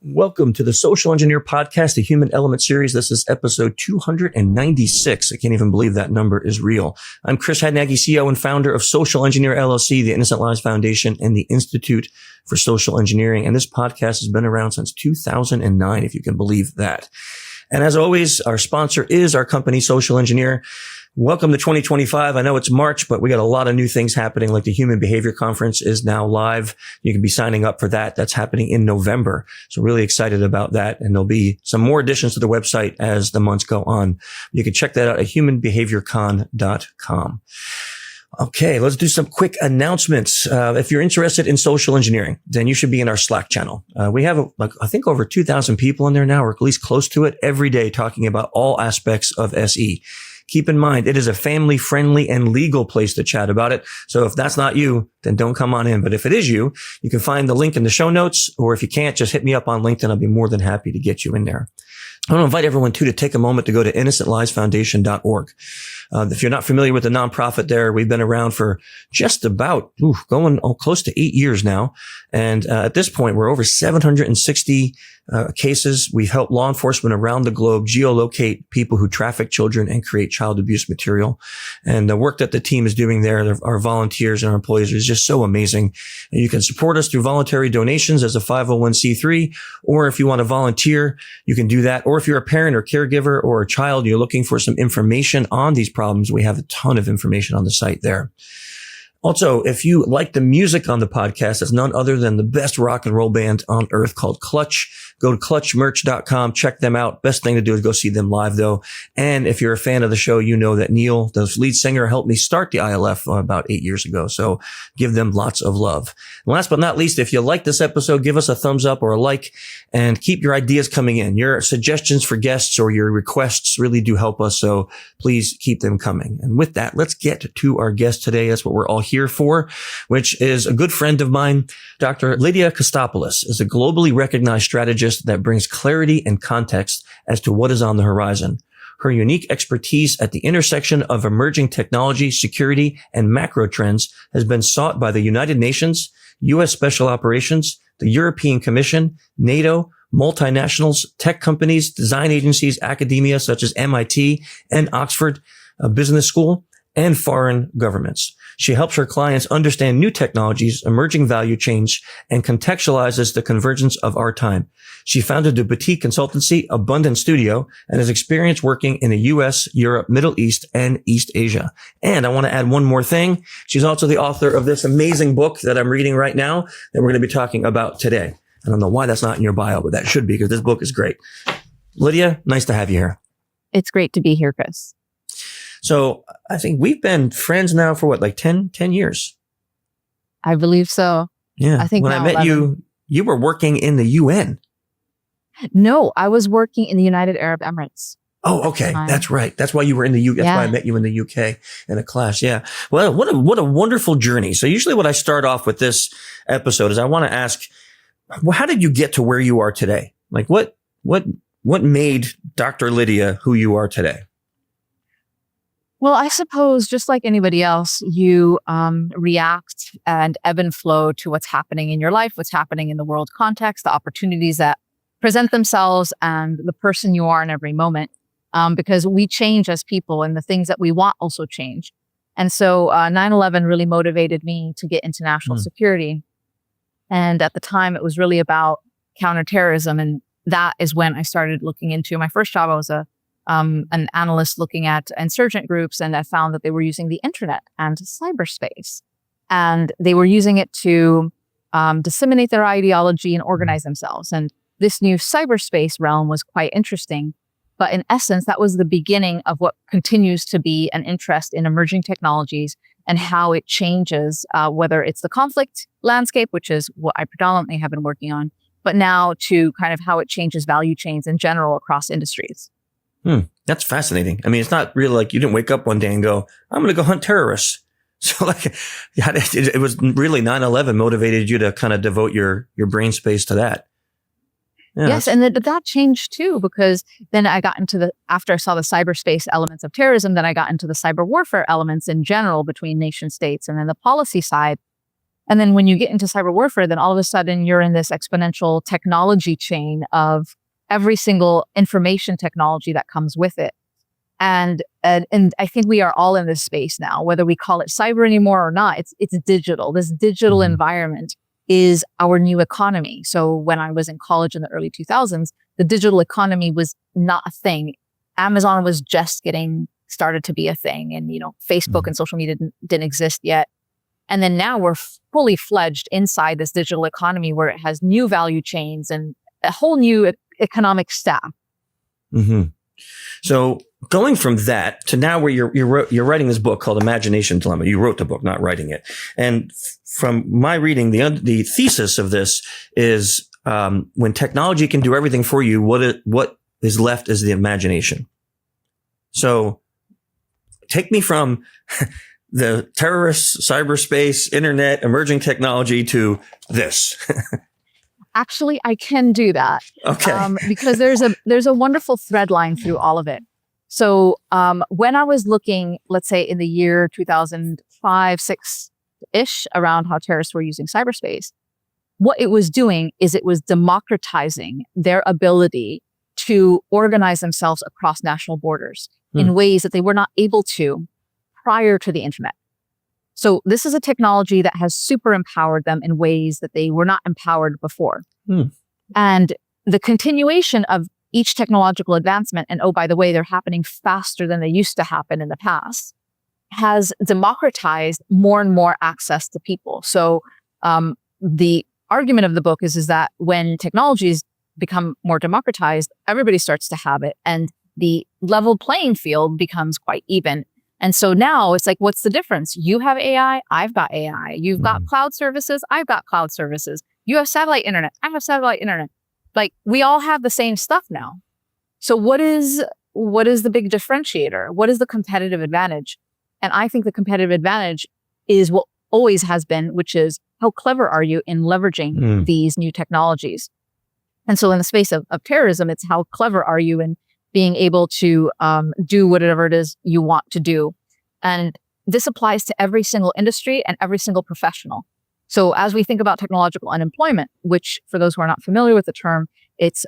Welcome to the Social Engineer Podcast, the Human Element Series. This is episode 296. I can't even believe that number is real. I'm Chris Hadnaghi, CEO and founder of Social Engineer LLC, the Innocent Lives Foundation, and the Institute for Social Engineering. And this podcast has been around since 2009, if you can believe that. And as always, our sponsor is our company, Social Engineer. Welcome to 2025. I know it's March, but we got a lot of new things happening, like the Human Behavior Conference is now live. You can be signing up for that. That's happening in November. So really excited about that. And there'll be some more additions to the website as the months go on. You can check that out at humanbehaviorcon.com. Okay, let's do some quick announcements. If you're interested in social engineering, then you should be in our Slack channel. We have, I think over 2,000 people in there now, or at least close to it, every day talking about all aspects of SE. Keep in mind, it is a family-friendly and legal place to chat about it. So if that's not you, then don't come on in. But if it is you, you can find the link in the show notes, or if you can't, just hit me up on LinkedIn. I'll be more than happy to get you in there. I want to invite everyone to take a moment to go to innocentlivesfoundation.org. If you're not familiar with the nonprofit there, we've been around for just about going close to 8 years now. And at this point, we're over 760 cases. We've helped law enforcement around the globe geolocate people who traffic children and create child abuse material. And the work that the team is doing there, our volunteers and our employees, is just so amazing. And you can support us through voluntary donations as a 501c3, or if you want to volunteer, you can do that. Or if you're a parent or caregiver or a child, you're looking for some information on these problems, we have a ton of information on the site there. Also, if you like the music on the podcast, it's none other than the best rock and roll band on earth called Clutch. Go to clutchmerch.com. Check them out. Best thing to do is go see them live, though. And if you're a fan of the show, you know that Neil, the lead singer, helped me start the ILF about 8 years ago. So give them lots of love. And last but not least, if you like this episode, give us a thumbs up or a like, and keep your ideas coming in. Your suggestions for guests or your requests really do help us. So please keep them coming. And with that, let's get to our guest today. That's what we're all here for, which is a good friend of mine. Dr. Lydia Kostopoulos is a globally recognized strategist that brings clarity and context as to what is on the horizon. Her unique expertise at the intersection of emerging technology, security, and macro trends has been sought by the United Nations, U.S. Special Operations, the European Commission, NATO, multinationals, tech companies, design agencies, academia such as MIT and Oxford Business School, and foreign governments. She helps her clients understand new technologies, emerging value chains, and contextualizes the convergence of our time. She founded the boutique consultancy Abundant Studio and has experience working in the U.S., Europe, Middle East, and East Asia. And I want to add one more thing. She's also the author of this amazing book that I'm reading right now that we're going to be talking about today. I don't know why that's not in your bio, but that should be, because this book is great. Lydia, nice to have you here. It's great to be here, Chris. So I think we've been friends now for what, like 10 years? I believe so. Yeah. I think when I met 11. you were working in the UN. No, I was working in the United Arab Emirates. Oh, okay. That's right. That's why you were in the UK. That's why I met you in the UK in a class. Yeah. Well, what a wonderful journey. So usually what I start off with this episode is I want to ask, well, how did you get to where you are today? Like what made Dr. Lydia who you are today? Well, I suppose just like anybody else, you react and ebb and flow to what's happening in your life, what's happening in the world context, the opportunities that present themselves, and the person you are in every moment. Because we change as people, and the things that we want also change. And so 9/11 really motivated me to get into national security. And at the time, it was really about counter-terrorism. And that is when I started looking into my first job. I was an analyst looking at insurgent groups, and I found that they were using the internet and cyberspace, and they were using it to disseminate their ideology and organize themselves. And this new cyberspace realm was quite interesting, but in essence, that was the beginning of what continues to be an interest in emerging technologies and how it changes, whether it's the conflict landscape, which is what I predominantly have been working on, but now to kind of how it changes value chains in general across industries. That's fascinating. I mean, it's not really like you didn't wake up one day and go, I'm going to go hunt terrorists. So like, it was really 9/11 motivated you to kind of devote your brain space to that. Yeah. Yes. And that changed too, because then I got into after I saw the cyberspace elements of terrorism, then I got into the cyber warfare elements in general between nation states. And then the policy side And then when you get into cyber warfare, then all of a sudden you're in this exponential technology chain of every single information technology that comes with it. And I think we are all in this space now, whether we call it cyber anymore or not. It's digital. This digital environment is our new economy. So when I was in college in the early 2000s, the digital economy was not a thing. Amazon was just getting started to be a thing, and Facebook and social media didn't exist yet. And then now we're fully fledged inside this digital economy where it has new value chains and a whole new economic stack. So going from that to now where you're writing this book called Imagination Dilemma. You wrote the book, not writing it. And from my reading, the thesis of this is when technology can do everything for you, what is left is the imagination. So take me from the terrorists, cyberspace, internet, emerging technology to this. Actually, I can do that. Okay. Because there's a wonderful thread line through all of it. So when I was looking, let's say in the year 2005, 6-ish, around how terrorists were using cyberspace, what it was doing is it was democratizing their ability to organize themselves across national borders in ways that they were not able to prior to the internet. So this is a technology that has super empowered them in ways that they were not empowered before. And the continuation of each technological advancement, and oh, by the way, they're happening faster than they used to happen in the past, has democratized more and more access to people. So the argument of the book is that when technologies become more democratized, everybody starts to have it, and the level playing field becomes quite even. And so now it's like, what's the difference? You have AI, I've got AI. You've got cloud services, I've got cloud services. You have satellite internet, I have satellite internet. Like, we all have the same stuff now. So what is the big differentiator? What is the competitive advantage? And I think the competitive advantage is what always has been, which is how clever are you in leveraging these new technologies? And so in the space of terrorism, it's how clever are you in being able to do whatever it is you want to do. And this applies to every single industry and every single professional. So as we think about technological unemployment, which for those who are not familiar with the term, it's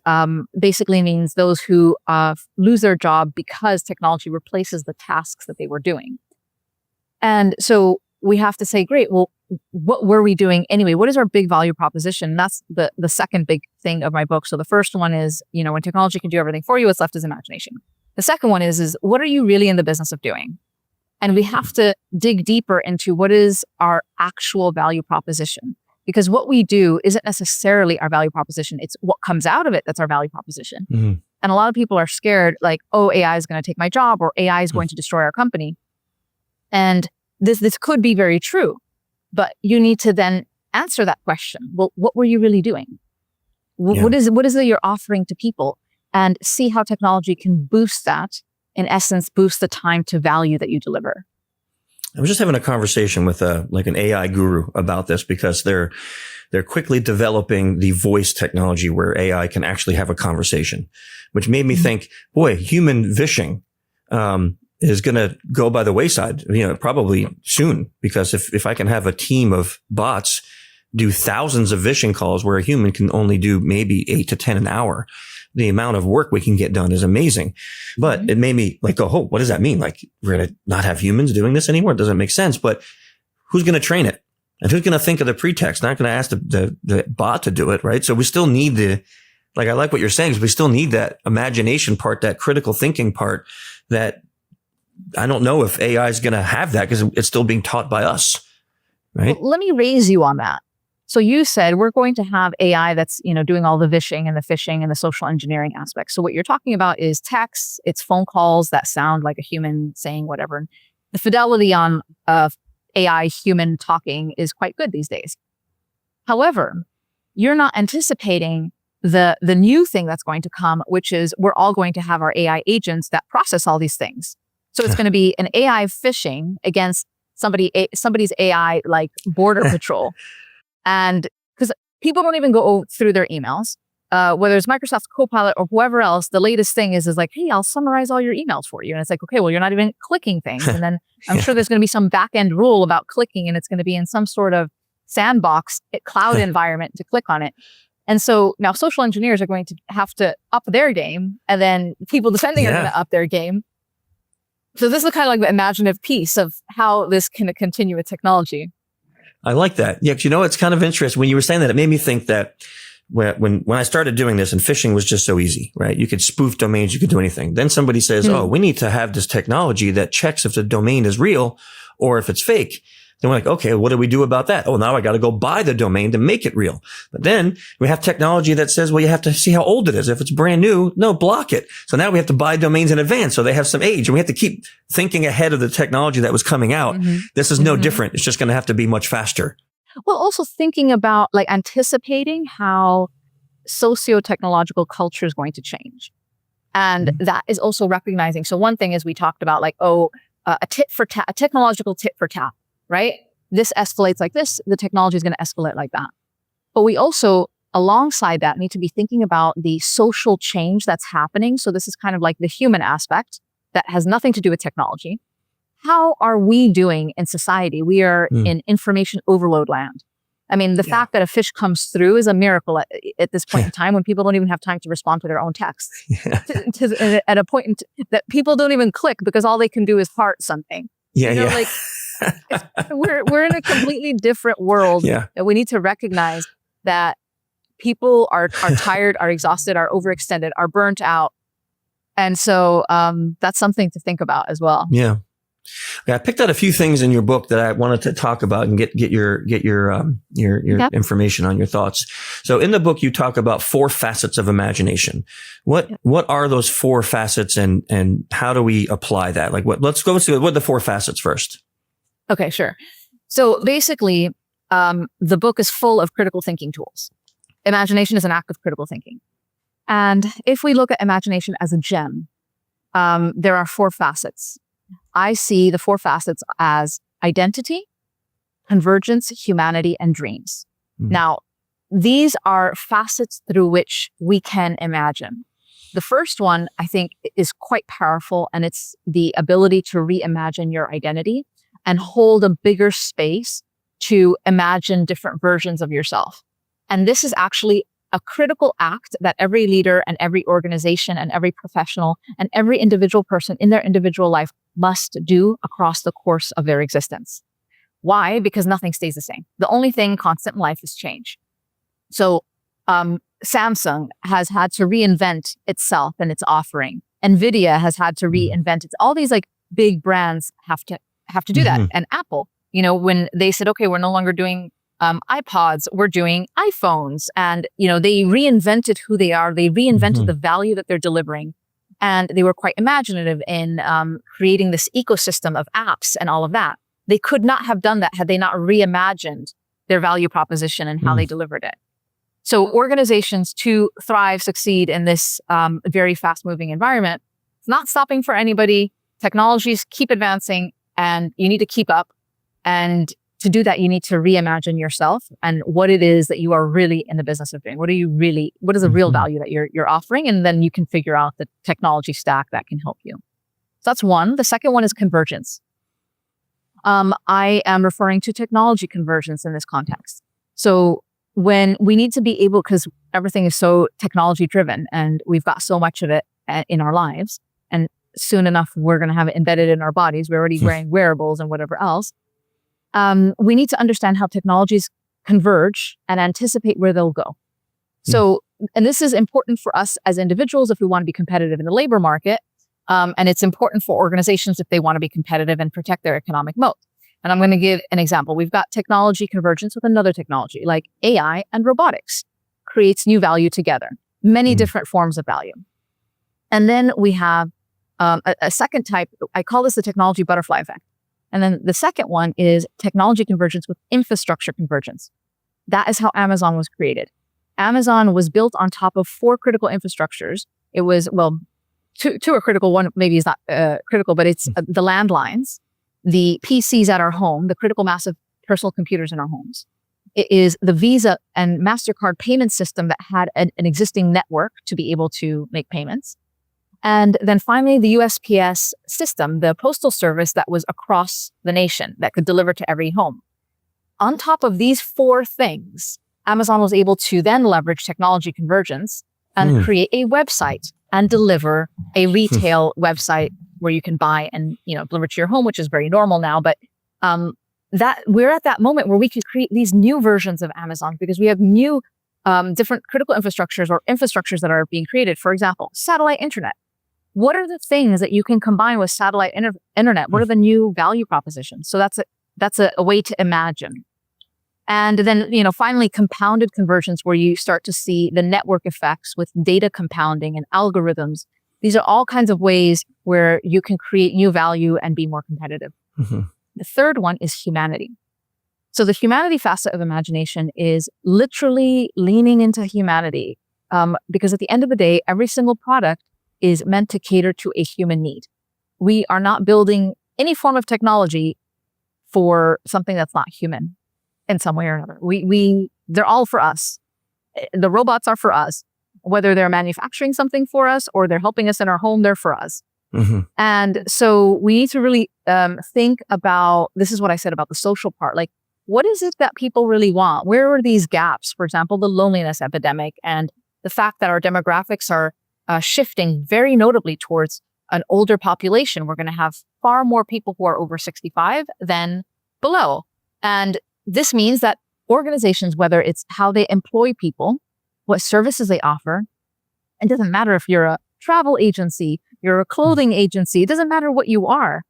basically means those who lose their job because technology replaces the tasks that they were doing. And so we have to say, great, well, what were we doing anyway? What is our big value proposition? And that's the second big thing of my book. So the first one is, when technology can do everything for you, what's left is imagination. The second one is what are you really in the business of doing? And we have to dig deeper into what is our actual value proposition. Because what we do isn't necessarily our value proposition. It's what comes out of it that's our value proposition. And a lot of people are scared, like, oh, AI is going to take my job, or AI is going to destroy our company. And this could be very true. But you need to then answer that question. Well, what were you really doing? What is it you're offering to people? And see how technology can boost that, in essence, boost the time to value that you deliver. I was just having a conversation with an AI guru about this, because they're quickly developing the voice technology where AI can actually have a conversation, which made me think, boy, human vishing is going to go by the wayside, probably soon, because if I can have a team of bots do thousands of vishing calls where a human can only do maybe 8 to 10 an hour, the amount of work we can get done is amazing. But it made me go, oh, what does that mean? Like, we're going to not have humans doing this anymore? It doesn't make sense. But who's going to train it? And who's going to think of the pretext? Not going to ask the bot to do it, right? So we still need I like what you're saying, is we still need that imagination part, that critical thinking part, that I don't know if AI is going to have that, because it's still being taught by us, right? Well, let me raise you on that. So you said we're going to have AI that's, doing all the vishing and the phishing and the social engineering aspects. So what you're talking about is text, it's phone calls that sound like a human saying whatever. The fidelity on AI human talking is quite good these days. However, you're not anticipating the new thing that's going to come, which is we're all going to have our AI agents that process all these things. So it's going to be an AI phishing against somebody's AI, like Border Patrol. And because people don't even go through their emails, whether it's Microsoft's Copilot or whoever else, the latest thing is like, hey, I'll summarize all your emails for you. And it's like, okay, well, you're not even clicking things. And then I'm sure there's going to be some back end rule about clicking, and it's going to be in some sort of sandbox cloud environment to click on it. And so now social engineers are going to have to up their game, and then people defending are going to up their game. So this is kind of like the imaginative piece of how this can continue with technology. I like that. Yeah, 'cause it's kind of interesting. When you were saying that, it made me think that when I started doing this, and phishing was just so easy, right? You could spoof domains, you could do anything. Then somebody says, oh, we need to have this technology that checks if the domain is real or if it's fake. Then we're like, okay, what do we do about that? Oh, now I got to go buy the domain to make it real. But then we have technology that says, well, you have to see how old it is. If it's brand new, no, block it. So now we have to buy domains in advance, so they have some age, and we have to keep thinking ahead of the technology that was coming out. This is no different. It's just going to have to be much faster. Well, also thinking about like anticipating how socio-technological culture is going to change. And that is also recognizing. So one thing is we talked about like, a tit for tat, a technological tit for tat, right? This escalates like this, the technology is going to escalate like that. But we also, alongside that, need to be thinking about the social change that's happening. So this is kind of like the human aspect that has nothing to do with technology. How are we doing in society? We are in information overload land. I mean, the fact that a fish comes through is a miracle at this point in time, when people don't even have time to respond to their own texts. At a point that people don't even click because all they can do is heart something. Like we're in a completely different world that we need to recognize that people are tired, are exhausted, are overextended, are burnt out. And so that's something to think about as well. Yeah. I picked out a few things in your book that I wanted to talk about and get your information on, your thoughts. So in the book, you talk about 4 facets of imagination. What are those 4 facets, and how do we apply that? Like let's go see what are the 4 facets first. Okay, sure. So basically, the book is full of critical thinking tools. Imagination is an act of critical thinking. And if we look at imagination as a gem, there are 4 facets. I see the 4 facets as identity, convergence, humanity, and dreams. Now, these are facets through which we can imagine. The first one, I think, is quite powerful, and it's the ability to reimagine your identity and hold a bigger space to imagine different versions of yourself. And this is actually a critical act that every leader and every organization and every professional and every individual person in their individual life must do across the course of their existence. Why? Because nothing stays the same. The only thing constant in life is change. So Samsung has had to reinvent itself and its offering. NVIDIA has had to reinvent it. All these like big brands have to do that. And Apple, when they said, okay, we're no longer doing iPods, we're doing iPhones. And, they reinvented who they are. They reinvented the value that they're delivering. And they were quite imaginative in creating this ecosystem of apps and all of that. They could not have done that had they not reimagined their value proposition and how they delivered it. So organizations to thrive, succeed in this very fast-moving environment, it's not stopping for anybody. Technologies keep advancing, and you need to keep up. And to do that, you need to reimagine yourself and what it is that you are really in the business of doing. What is the real value that you're offering? And then you can figure out the technology stack that can help you. So that's one. The second one is convergence. I am referring to technology convergence in this context. So when we need to be able, because everything is so technology driven and we've got so much of it in our lives, and soon enough, we're going to have it embedded in our bodies. We're already wearing wearables and whatever else. We need to understand how technologies converge and anticipate where they'll go. So, and this is important for us as individuals if we want to be competitive in the labor market. And it's important for organizations if they want to be competitive and protect their economic moat. And I'm going to give an example. We've got technology convergence with another technology like AI and robotics creates new value together, many different forms of value. And then we have a second type. I call this the technology butterfly effect. And then the second one is technology convergence with infrastructure convergence. That is how Amazon was created. Amazon was built on top of 4 critical infrastructures. It was, two are critical. One maybe is not critical, but it's the landlines, the PCs at our home, the critical massive personal computers in our homes. It is the Visa and MasterCard payment system that had an existing network to be able to make payments. And then finally, the USPS system, the postal service that was across the nation that could deliver to every home. on top of these four things, Amazon was able to then leverage technology convergence and create a website and deliver a retail website where you can buy and, deliver to your home, which is very normal now. But that we're at that moment where we can create these new versions of Amazon because we have new different critical infrastructures or infrastructures that are being created. For example, satellite internet. What are the things that you can combine with satellite internet? What are the new value propositions? So that's a way to imagine. And then, finally, compounded convergence, where you start to see the network effects with data compounding and algorithms. These are all kinds of ways where you can create new value and be more competitive. Mm-hmm. The third one is humanity. So the humanity facet of imagination is literally leaning into humanity, because at the end of the day, every single product is meant to cater to a human need. We are not building any form of technology for something that's not human in some way or another. They're all for us. The robots are for us. Whether they're manufacturing something for us or they're helping us in our home, they're for us. Mm-hmm. And so we need to really think about, this is what I said about the social part. Like, what is it that people really want? Where are these gaps? For example, the loneliness epidemic and the fact that our demographics are shifting very notably towards an older population. We're going to have far more people who are over 65 than below. And this means that organizations, whether it's how they employ people, what services they offer, it doesn't matter if you're a travel agency, you're a clothing agency, it doesn't matter what you are.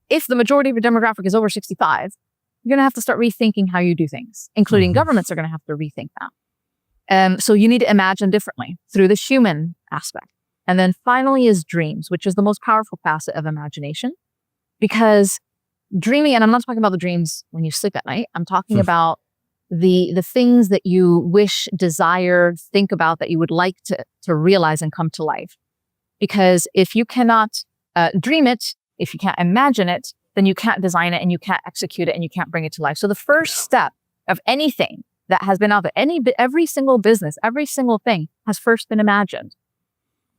If the majority of your demographic is over 65, you're going to have to start rethinking how you do things, including governments are going to have to rethink that. So you need to imagine differently through the human aspect. And then finally is dreams, which is the most powerful facet of imagination. Because dreaming, and I'm not talking about the dreams when you sleep at night, I'm talking about the things that you wish, desire, think about that you would like to realize and come to life. Because if you cannot dream it, if you can't imagine it, then you can't design it and you can't execute it and you can't bring it to life. So the first step of anything that has been out there, every single business, every single thing has first been imagined.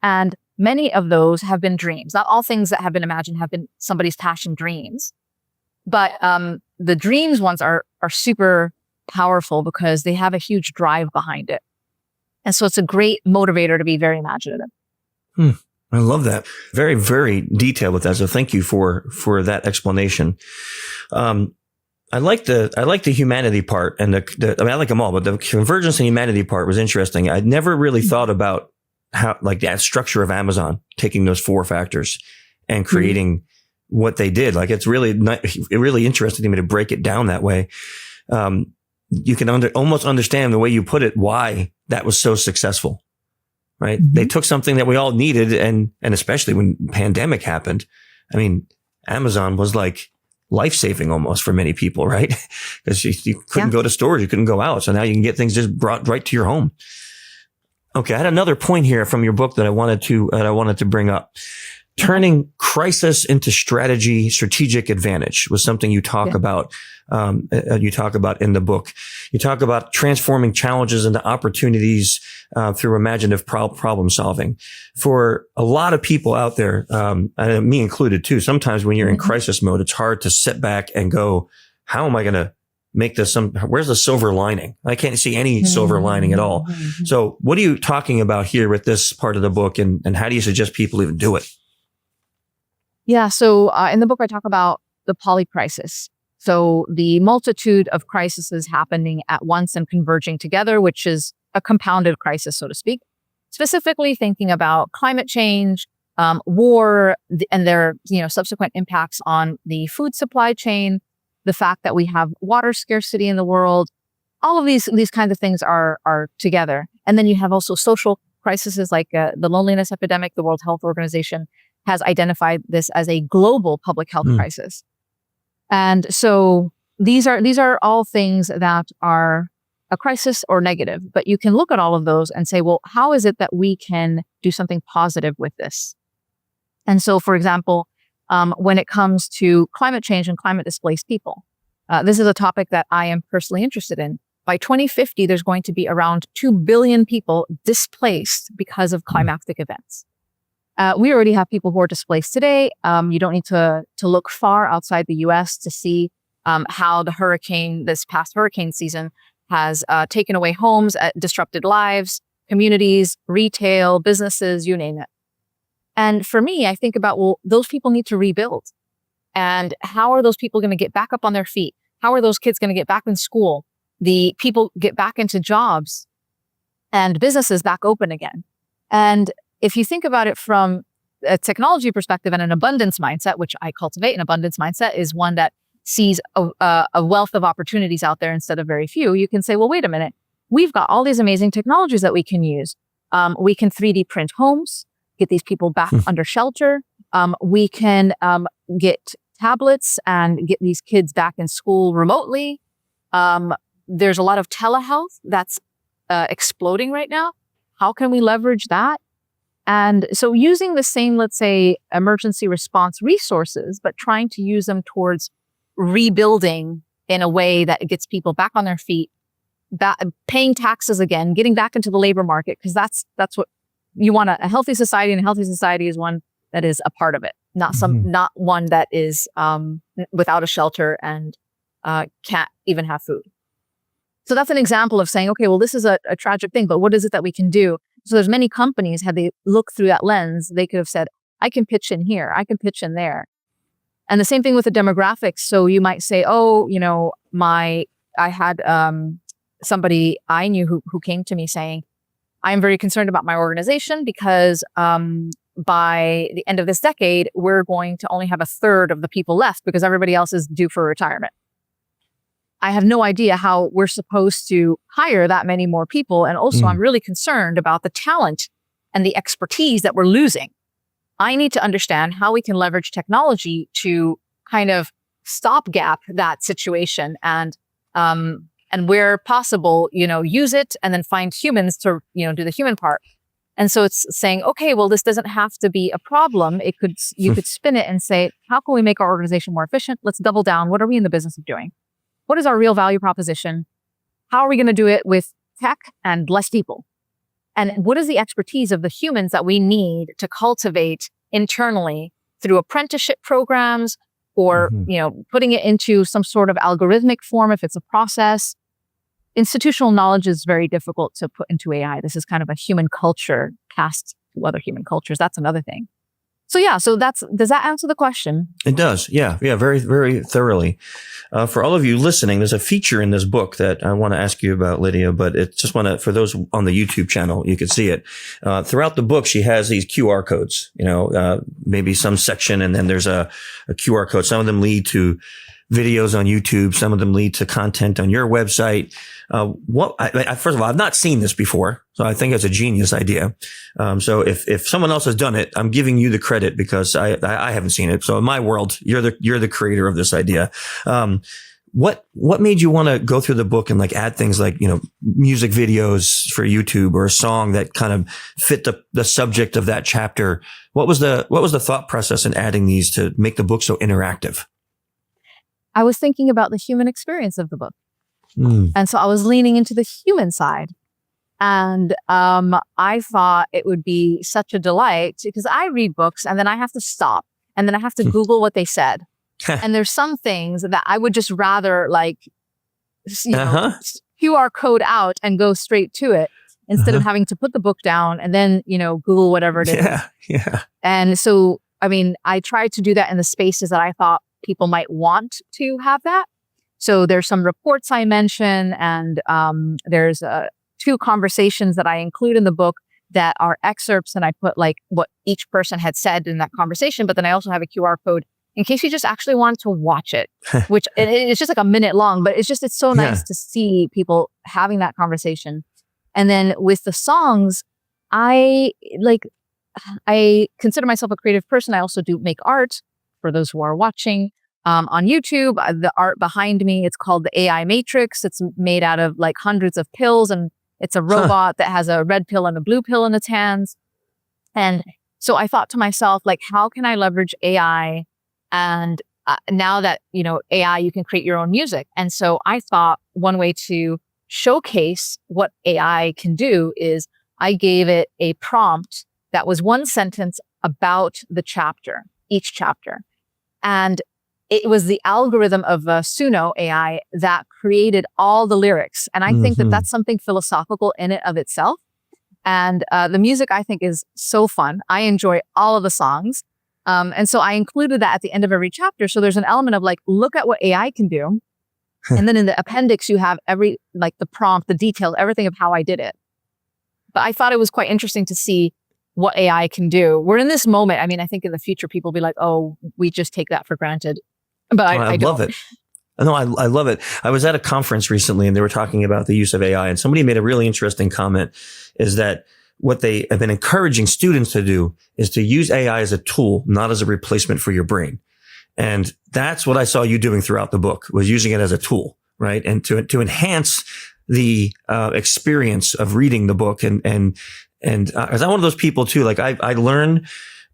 And many of those have been dreams. Not all things that have been imagined have been somebody's passion dreams. But the dreams ones are super powerful because they have a huge drive behind it. And so it's a great motivator to be very imaginative. I love that. Very, very detailed with that. So thank you for that explanation. I like the humanity part and I like them all, but the convergence and humanity part was interesting. I'd never really thought about how, like, that structure of Amazon, taking those four factors and creating what they did. Like, it's really interesting to me to break it down that way. You can almost understand the way you put it, why that was so successful, right? They took something that we all needed. And especially when pandemic happened, I mean, Amazon was like life-saving almost for many people, right? Because you couldn't go to stores, you couldn't go out. So now you can get things just brought right to your home. Okay. I had another point here from your book that I wanted to bring up. Turning crisis into strategic advantage was something you talk about. You talk about in the book. You talk about transforming challenges into opportunities through imaginative problem solving. For a lot of people out there, and me included too, sometimes when you're in crisis mode, it's hard to sit back and go, "How am I going to make this? Where's the silver lining? I can't see any silver lining at all." So, what are you talking about here with this part of the book, and how do you suggest people even do it? Yeah. So in the book, I talk about the polycrisis. So the multitude of crises happening at once and converging together, which is a compounded crisis, so to speak. Specifically thinking about climate change, war, and their subsequent impacts on the food supply chain, the fact that we have water scarcity in the world. All of these kinds of things are together. And then you have also social crises like the loneliness epidemic. The World Health Organization has identified this as a global public health crisis. And so these are all things that are a crisis or negative, but you can look at all of those and say, well, how is it that we can do something positive with this? And so, for example, when it comes to climate change and climate displaced people, this is a topic that I am personally interested in. By 2050, there's going to be around 2 billion people displaced because of climatic events. We already have people who are displaced today. You don't need to look far outside the US to see how this past hurricane season has taken away homes, disrupted lives, communities, retail, businesses, you name it. And for me, I think about, well, those people need to rebuild. And how are those people going to get back up on their feet? How are those kids going to get back in school? The people get back into jobs and businesses back open again. And if you think about it from a technology perspective and an abundance mindset, which I cultivate, an abundance mindset is one that sees a wealth of opportunities out there instead of very few. You can say, well, wait a minute. We've got all these amazing technologies that we can use. We can 3D print homes, get these people back under shelter. We can get tablets and get these kids back in school remotely. There's a lot of telehealth that's exploding right now. How can we leverage that? And so using the same, let's say, emergency response resources, but trying to use them towards rebuilding in a way that gets people back on their feet, paying taxes again, getting back into the labor market, because that's what you want. A healthy society, and a healthy society is one that is a part of it, not one that is without a shelter and can't even have food. So that's an example of saying, okay, well, this is a tragic thing, but what is it that we can do? So there's many companies, had they looked through that lens, they could have said, I can pitch in here, I can pitch in there. And the same thing with the demographics. So you might say, oh, I had somebody I knew who came to me saying, I'm very concerned about my organization because by the end of this decade, we're going to only have a third of the people left because everybody else is due for retirement. I have no idea how we're supposed to hire that many more people. And also, I'm really concerned about the talent and the expertise that we're losing. I need to understand how we can leverage technology to kind of stopgap that situation and where possible, use it and then find humans to, do the human part. And so it's saying, okay, well, this doesn't have to be a problem. You could spin it and say, how can we make our organization more efficient? Let's double down. What are we in the business of doing? What is our real value proposition? How are we going to do it with tech and less people? And what is the expertise of the humans that we need to cultivate internally through apprenticeship programs or, putting it into some sort of algorithmic form if it's a process? Institutional knowledge is very difficult to put into AI. This is kind of a human culture cast to other human cultures. That's another thing. So does that answer the question? It does. Yeah, very, very thoroughly. For all of you listening, there's a feature in this book that I want to ask you about, Lydia, but it's just for those on the YouTube channel, you can see it. Throughout the book, she has these QR codes, maybe some section, and then there's a QR code. Some of them lead to videos on YouTube. Some of them lead to content on your website. First of all, I've not seen this before, so I think it's a genius idea. So if someone else has done it, I'm giving you the credit because I haven't seen it. So in my world, you're the creator of this idea. What made you want to go through the book and add things like, music videos for YouTube or a song that kind of fit the subject of that chapter? What was the thought process in adding these to make the book so interactive? I was thinking about the human experience of the book. And so I was leaning into the human side. And I thought it would be such a delight because I read books and then I have to stop and then I have to Google what they said. And there's some things that I would just rather QR code out and go straight to it instead of having to put the book down and then, Google whatever it is. Yeah. And so, I tried to do that in the spaces that I thought people might want to have that. So there's some reports I mention, and there's 2 conversations that I include in the book that are excerpts, and I put what each person had said in that conversation. But then I also have a QR code in case you just actually want to watch it, which it's just a minute long. But it's so nice to see people having that conversation. And then with the songs, I consider myself a creative person. I also do make art for those who are watching. On YouTube, the art behind me, it's called the AI Matrix. It's made out of hundreds of pills, and it's a robot that has a red pill and a blue pill in its hands. And so I thought to myself, how can I leverage AI? And now that, AI, you can create your own music. And so I thought one way to showcase what AI can do is I gave it a prompt that was one sentence about the chapter, each chapter. And it was the algorithm of Suno AI that created all the lyrics. And I think that that's something philosophical in it of itself. And the music, I think, is so fun. I enjoy all of the songs. And so I included that at the end of every chapter. So there's an element of like, look at what AI can do. And then in the appendix, you have the prompt, the detail, everything of how I did it. But I thought it was quite interesting to see what AI can do. We're in this moment. I mean, I think in the future, people will be like, oh, we just take that for granted. But I love it. No, I love it. I was at a conference recently and they were talking about the use of AI, and somebody made a really interesting comment, is that what they have been encouraging students to do is to use AI as a tool, not as a replacement for your brain. And that's what I saw you doing throughout the book, was using it as a tool, right? And to enhance the experience of reading the book. And as I'm one of those people too, like I learn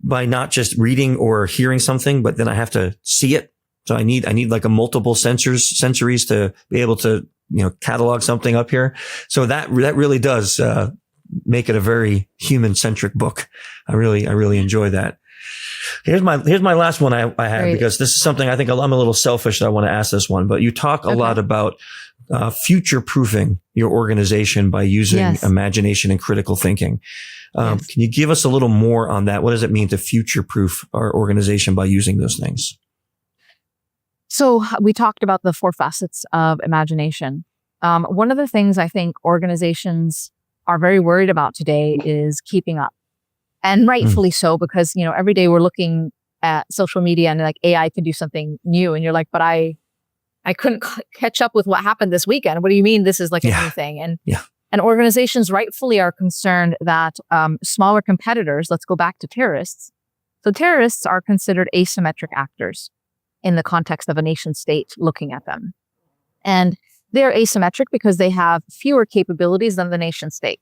by not just reading or hearing something, but then I have to see it. So I need like a multiple sensories to be able to, catalog something up here. So that really does, make it a very human centric book. I really enjoy that. Here's my last one I had, Great. Because this is something I think I'm a little selfish that I want to ask this one, but you talk a lot about future proofing your organization by using imagination and critical thinking. Can you give us a little more on that? What does it mean to future proof our organization by using those things? So we talked about the 4 facets of imagination. One of the things I think organizations are very worried about today is keeping up. And rightfully so, because, every day we're looking at social media and like AI can do something new. And you're like, but I couldn't catch up with what happened this weekend. What do you mean this is like a new thing? And organizations rightfully are concerned that smaller competitors, let's go back to terrorists. So terrorists are considered asymmetric actors in the context of a nation state looking at them. And they're asymmetric because they have fewer capabilities than the nation state.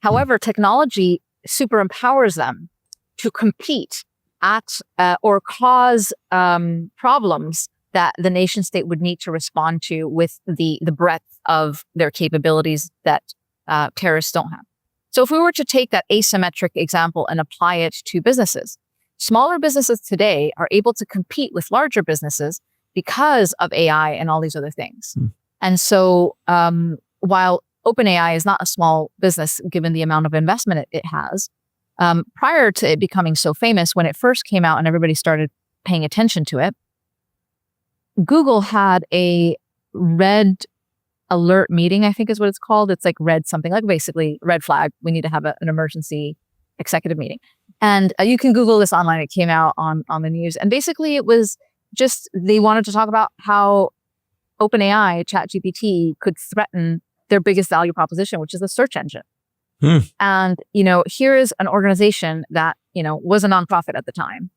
However, technology super empowers them to compete at or cause problems that the nation state would need to respond to with the breadth of their capabilities that terrorists don't have. So if we were to take that asymmetric example and apply it to businesses, smaller businesses today are able to compete with larger businesses because of AI and all these other things. And so while OpenAI is not a small business, given the amount of investment it has, prior to it becoming so famous, when it first came out and everybody started paying attention to it, Google had a red alert meeting, I think is what it's called. It's like red something, like basically red flag. We need to have an emergency executive meeting. And you can Google this online. It came out on the news. And basically it was just, they wanted to talk about how OpenAI, ChatGPT, could threaten their biggest value proposition, which is the search engine. And, here is an organization that, was a nonprofit at the time.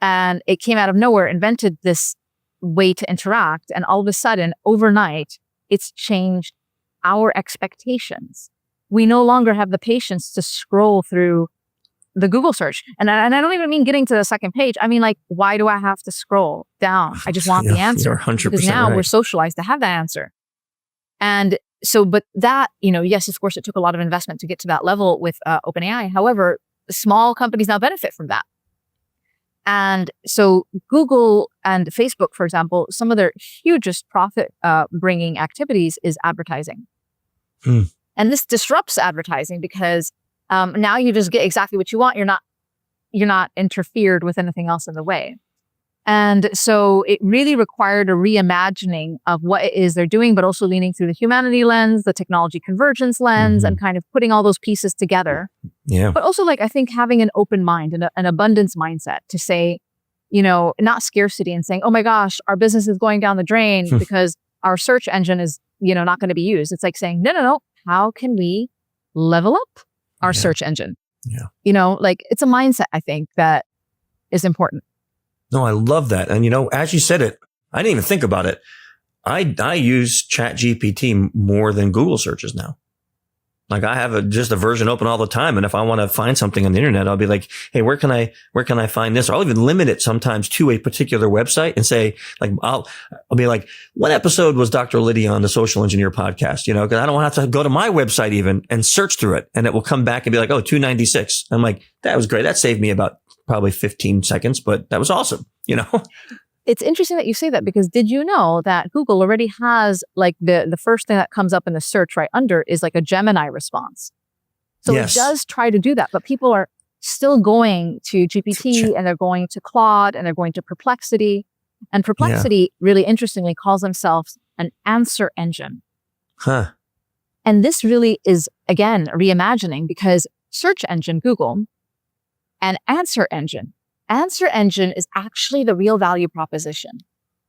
And it came out of nowhere, invented this way to interact. And all of a sudden, overnight, it's changed our expectations. We no longer have the patience to scroll through the Google search. And I don't even mean getting to the second page. I mean, like, why do I have to scroll down? I just want the answer. You're 100% because now right. we're socialized to have that answer. And so, but that, yes, of course, it took a lot of investment to get to that level with OpenAI. However, small companies now benefit from that. And so Google and Facebook, for example, some of their hugest profit bringing activities is advertising. And this disrupts advertising because now you just get exactly what you want. You're not interfered with anything else in the way. And so it really required a reimagining of what it is they're doing, but also leaning through the humanity lens, the technology convergence lens, and kind of putting all those pieces together. Yeah. But also, I think having an open mind and an abundance mindset to say, not scarcity and saying, oh my gosh, our business is going down the drain because our search engine is, not going to be used. It's like saying, no. How can we level up our search engine? Yeah. It's a mindset, I think, that is important. No, I love that. And, as you said it, I didn't even think about it. I use ChatGPT more than Google searches now. Like I have just a version open all the time. And if I want to find something on the internet, I'll be like, hey, where can I find this? Or I'll even limit it sometimes to a particular website and say, like, I'll be like, what episode was Dr. Lydia on the Social Engineer podcast? Cause I don't want to have to go to my website even and search through it. And it will come back and be like, oh, 296. I'm like, that was great. That saved me about probably 15 seconds, but that was awesome, it's interesting that you say that, because did you know that Google already has like the first thing that comes up in the search right under is like a Gemini response. So Yes. it does try to do that, but people are still going to GPT and they're going to Claude and they're going to Perplexity. And Perplexity, really interestingly, calls themselves an answer engine. Huh. And this really is, again, reimagining, because search engine, Google, and answer engine is actually the real value proposition.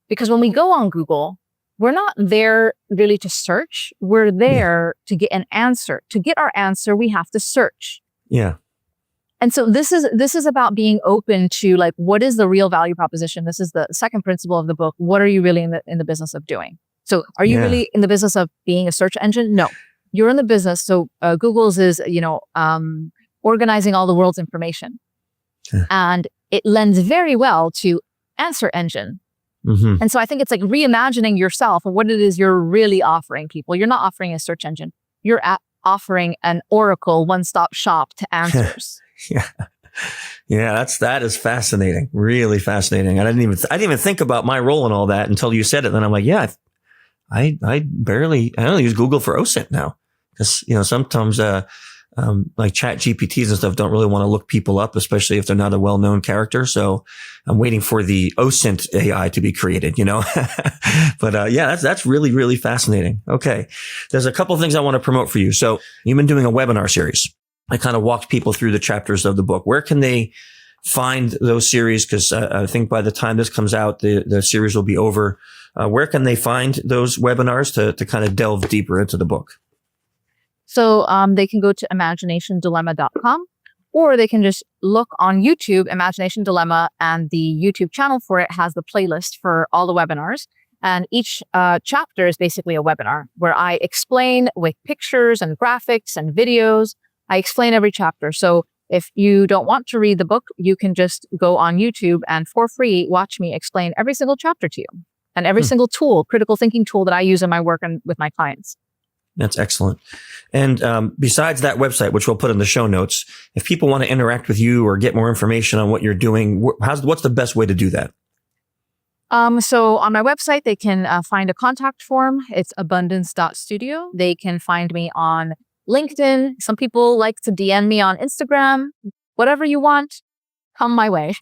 Because when we go on Google, we're not there really to search. We're there to get an answer. To get our answer, we have to search. Yeah. And so this is about being open to like, what is the real value proposition? This is the second principle of the book. What are you really in the business of doing? So are you really in the business of being a search engine? No, you're in the business. So Google's is, organizing all the world's information. And it lends very well to answer engine. Mm-hmm. And so I think it's like reimagining yourself and what it is you're really offering people. You're not offering a search engine. You're offering an Oracle one-stop shop to answers. Yeah, that is fascinating. Really fascinating. I didn't even think about my role in all that until you said it. Then I'm like, yeah, I only use Google for OSINT now, because sometimes like chat GPTs and stuff don't really want to look people up, especially if they're not a well-known character. So I'm waiting for the OSINT AI to be created, But that's really, really fascinating. Okay. There's a couple of things I want to promote for you. So you've been doing a webinar series. I kind of walked people through the chapters of the book. Where can they find those series? Because I think by the time this comes out, the series will be over. Where can they find those webinars to kind of delve deeper into the book? So they can go to imaginationdilemma.com, or they can just look on YouTube, Imagination Dilemma, and the YouTube channel for it has the playlist for all the webinars. And each chapter is basically a webinar where I explain with pictures and graphics and videos. I explain every chapter. So if you don't want to read the book, you can just go on YouTube and for free watch me explain every single chapter to you and every single tool, critical thinking tool that I use in my work and with my clients. That's excellent. And besides that website, which we'll put in the show notes, if people want to interact with you or get more information on what you're doing, what's the best way to do that? So on my website, they can find a contact form. It's abundance.studio. They can find me on LinkedIn. Some people like to DM me on Instagram. Whatever you want, come my way.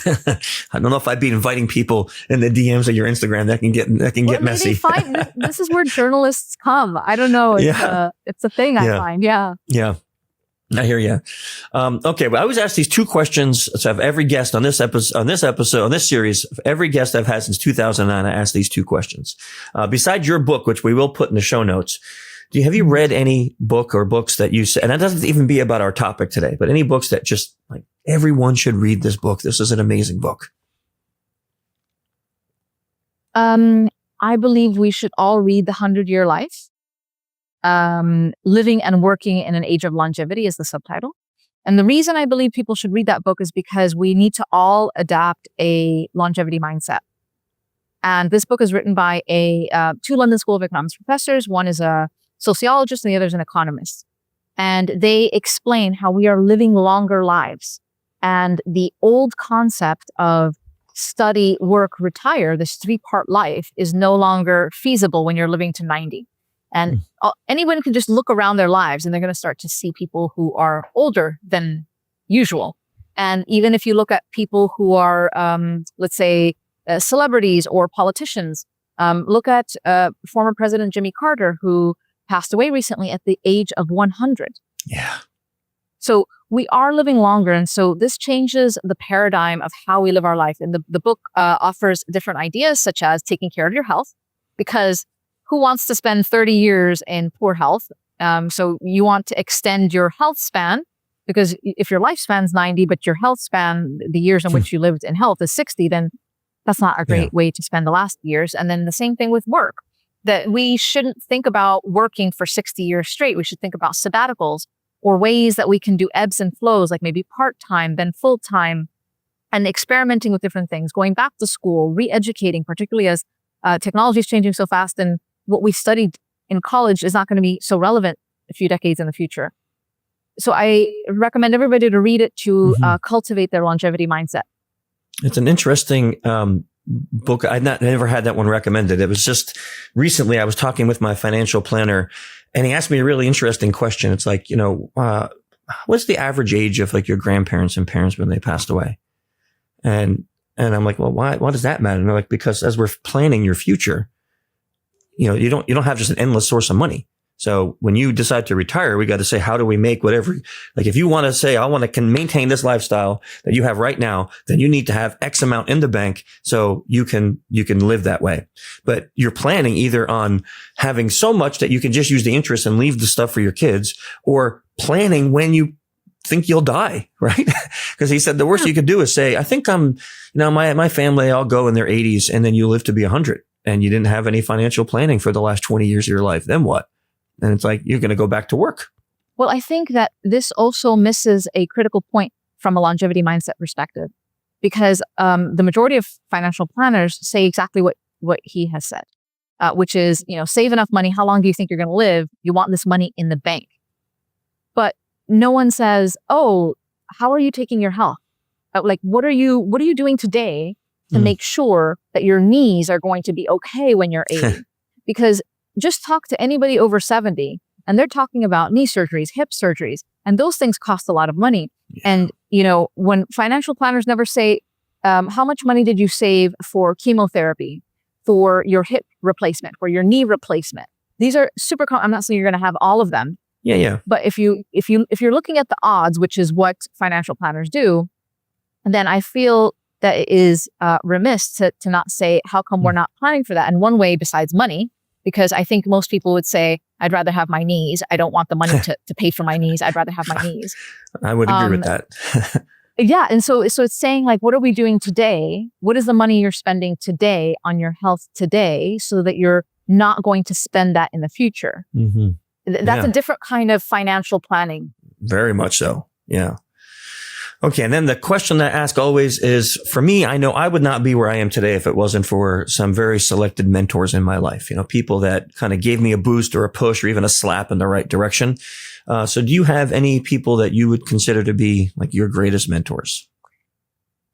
I don't know if I'd be inviting people in the DMs of your Instagram. That can get messy. This is where journalists come. I don't know. It's a thing I find. Yeah. Yeah. I hear you. Okay. Well, I always ask these two questions. So I've every guest on this series, every guest I've had since 2009, I ask these two questions. Besides your book, which we will put in the show notes, have you read any book or books that you said, and that doesn't even be about our topic today, but any books that just like everyone should read this book? This is an amazing book. I believe we should all read The 100-Year Life. Living and Working in an Age of Longevity is the subtitle. And the reason I believe people should read that book is because we need to all adapt a longevity mindset. And this book is written by two London School of Economics professors. One is a sociologist and the other is an economist. And they explain how we are living longer lives. And the old concept of study, work, retire, this 3-part life is no longer feasible when you're living to 90. And anyone can just look around their lives and they're going to start to see people who are older than usual. And even if you look at people who are, let's say, celebrities or politicians, look at former President Jimmy Carter, who passed away recently at the age of 100. Yeah. So we are living longer. And so this changes the paradigm of how we live our life. And the book offers different ideas, such as taking care of your health, because who wants to spend 30 years in poor health? So you want to extend your health span, because if your lifespan's 90, but your health span, the years in which you lived in health is 60, then that's not a great way to spend the last years. And then the same thing with work, that we shouldn't think about working for 60 years straight. We should think about sabbaticals or ways that we can do ebbs and flows, like maybe part-time, then full-time, and experimenting with different things, going back to school, re-educating, particularly as technology is changing so fast and what we studied in college is not going to be so relevant a few decades in the future. So I recommend everybody to read it to cultivate their longevity mindset. It's an interesting book. I never had that one recommended. It was just recently I was talking with my financial planner and he asked me a really interesting question. It's like, what's the average age of like your grandparents and parents when they passed away? And I'm like, well, why does that matter? And they're like, because as we're planning your future, you don't have just an endless source of money. So when you decide to retire, we got to say, how do we make whatever, like if you want to say, I want to maintain this lifestyle that you have right now, then you need to have X amount in the bank so you can live that way. But you're planning either on having so much that you can just use the interest and leave the stuff for your kids, or planning when you think you'll die, right? Because he said the worst you could do is say, I think my family, I'll go in their 80s, and then you live to be 100 and you didn't have any financial planning for the last 20 years of your life. Then what? And it's like, you're going to go back to work. Well, I think that this also misses a critical point from a longevity mindset perspective, because the majority of financial planners say exactly what he has said, which is, save enough money. How long do you think you're going to live? You want this money in the bank. But no one says, oh, how are you taking your health? Like, what are you doing today to make sure that your knees are going to be okay when you're 80? Because just talk to anybody over 70 and they're talking about knee surgeries, hip surgeries, and those things cost a lot of money. Yeah. And, when financial planners never say, how much money did you save for chemotherapy, for your hip replacement, for your knee replacement? These are super I'm not saying you're going to have all of them. Yeah. But if you're looking at the odds, which is what financial planners do, then I feel that it is remiss to not say, how come we're not planning for that? And one way besides money, because I think most people would say, I'd rather have my knees. I don't want the money to pay for my knees. I'd rather have my knees. I would agree with that. Yeah. And so it's saying, like, what are we doing today? What is the money you're spending today on your health today, so that you're not going to spend that in the future? Mm-hmm. That's a different kind of financial planning. Very much so. Yeah. Okay. And then the question that I ask always is, for me, I know I would not be where I am today if it wasn't for some very selected mentors in my life, people that kind of gave me a boost or a push or even a slap in the right direction. So do you have any people that you would consider to be like your greatest mentors?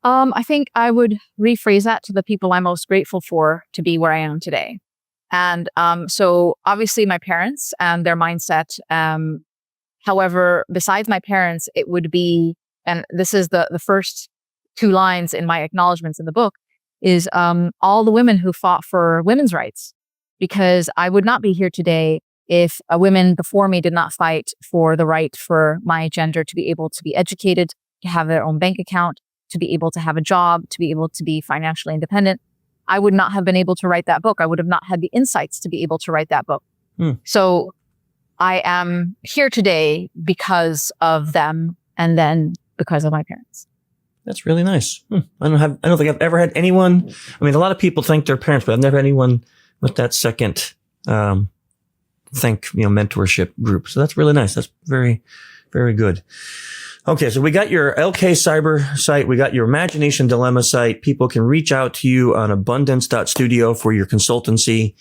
I think I would rephrase that to the people I'm most grateful for to be where I am today. And so obviously my parents and their mindset. However, besides my parents, it would be, and this is the first two lines in my acknowledgments in the book, is all the women who fought for women's rights. Because I would not be here today if women before me did not fight for the right for my gender to be able to be educated, to have their own bank account, to be able to have a job, to be able to be financially independent. I would not have been able to write that book. I would have not had the insights to be able to write that book. So I am here today because of them, and then because of my parents. That's really nice. I don't think I've ever had anyone. I mean, a lot of people thank their parents, but I've never had anyone with that second, mentorship group. So that's really nice. That's very, very good. Okay. So we got your LK Cyber site. We got your Imagination Dilemma site. People can reach out to you on abundance.studio for your consultancy.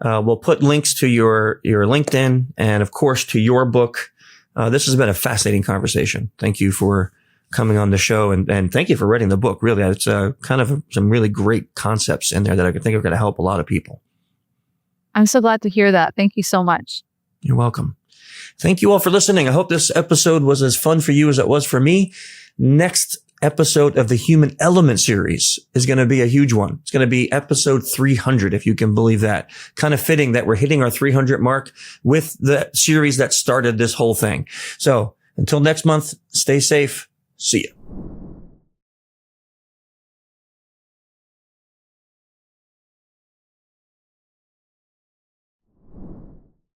We'll put links to your LinkedIn and of course to your book. This has been a fascinating conversation. Thank you for coming on the show, and thank you for writing the book. Really, it's kind of some really great concepts in there that I think are going to help a lot of people. I'm so glad to hear that. Thank you so much. You're welcome. Thank you all for listening. I hope this episode was as fun for you as it was for me. Next episode of the Human Element series is going to be a huge one. It's going to be episode 300, if you can believe that. Kind of fitting that we're hitting our 300 mark with the series that started this whole thing. So until next month, stay safe. See you.